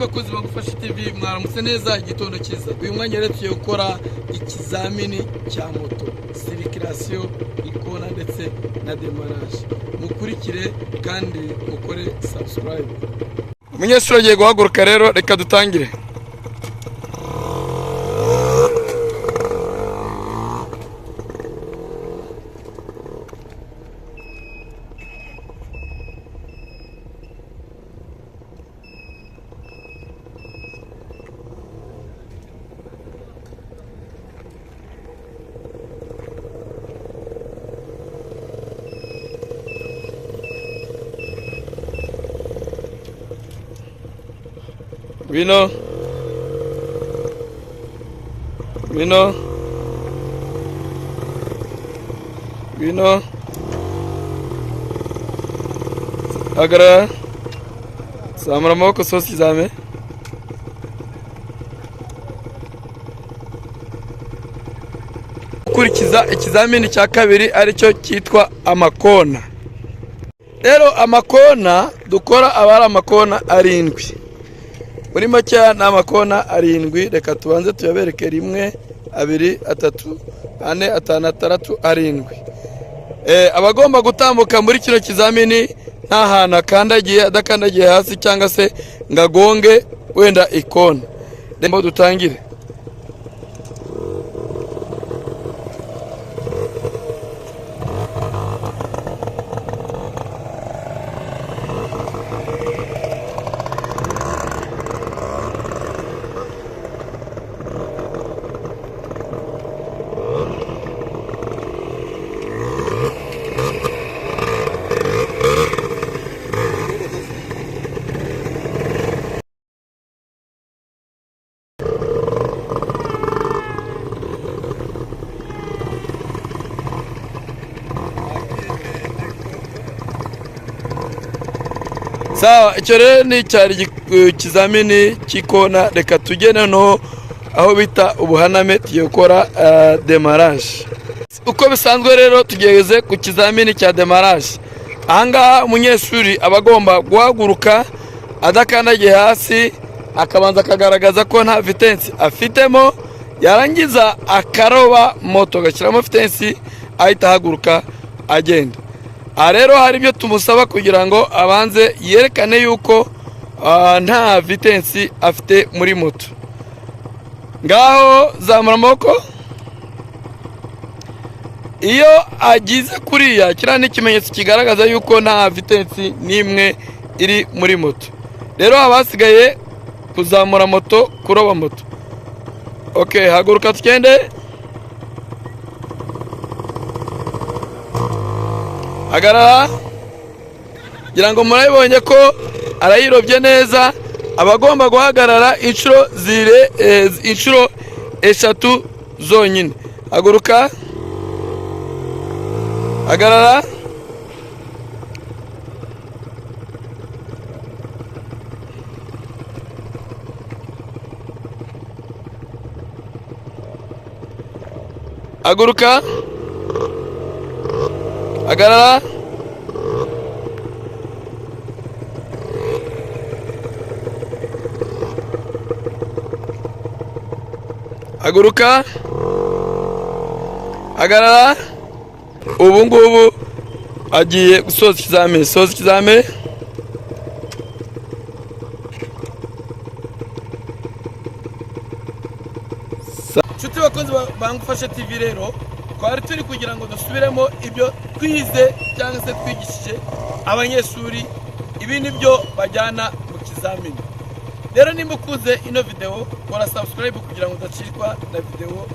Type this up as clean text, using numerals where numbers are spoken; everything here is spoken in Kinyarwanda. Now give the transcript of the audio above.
Bakozi bagufasha TV mwaramutse neza igitondo cyiza. Uyu mwanya rero tugiye gukora ikizamini cya moto, circulation, ikona ndetse na demarrage. Mukurikire kandi mukore subscribe. Umunyeshuri agiye guhaguruka rero, reka dutangire. Vino agara samara amaboko sosi izame. Kurikiza ikizamini cya kabiri aricyo cyitwa amakona. Rero amakona dukora abari amakona arindwi. Muri make ni amakona arindwi, reka tubanze tuyabereke 1 2 3 4 5 6 7 abagomba gutambuka muri kino kizamini nta hantu akandagiye adakandagiye hasi cyangwa se ngagonge wenda ikona. Rero dutangire. Sawa, icyo rero ni cyari ikizamini cy'ikona. Reka tugene no aho bita ubuhaname tugiye gukora demarrage. Uko bisanzwe rero tugeze ku kizamini cya demarrage. Ahangaha umunyeshuri abagomba guhaguruka adakandagiye hasi, akabanza akagaragaza ko nta vitesse afitemo, yarangiza akaroba moto gashyiramo vitesse, ahita ahaguruka agenda. Rero hari ibyo tumusaba kugira ngo abanze yerekane yuko nta vitesse afite muri moto. Ngaho zamura amaboko. Iyo agize kuriya, kira ni ikimenyetso kigaragaza yuko nta vitesse nimwe iri muri moto. Rero abasigaye kuzamura moto, kuroba moto. Okay, haguruka tugende. Agarara. Gira ngo murabibonye ko arayirobye neza. Abagomba guhagarara inshuro 3 zonyine. Haguruka. Agarara. Haguruka. Agarara. Haguruka. Agarara. Ubu ngubu agiye gusoza ikizamini. Soza ikizamini. Nshuti bakozi bangufasha TV rero, twari turi kugira ngo dusubiremo ibyo twize cyangwa se twigishije abanyeshuri, ibi nibyo bajyana mu kizamini. Rero nimba ukuze ino video, kora subscribe kugira ngo udacikwa na video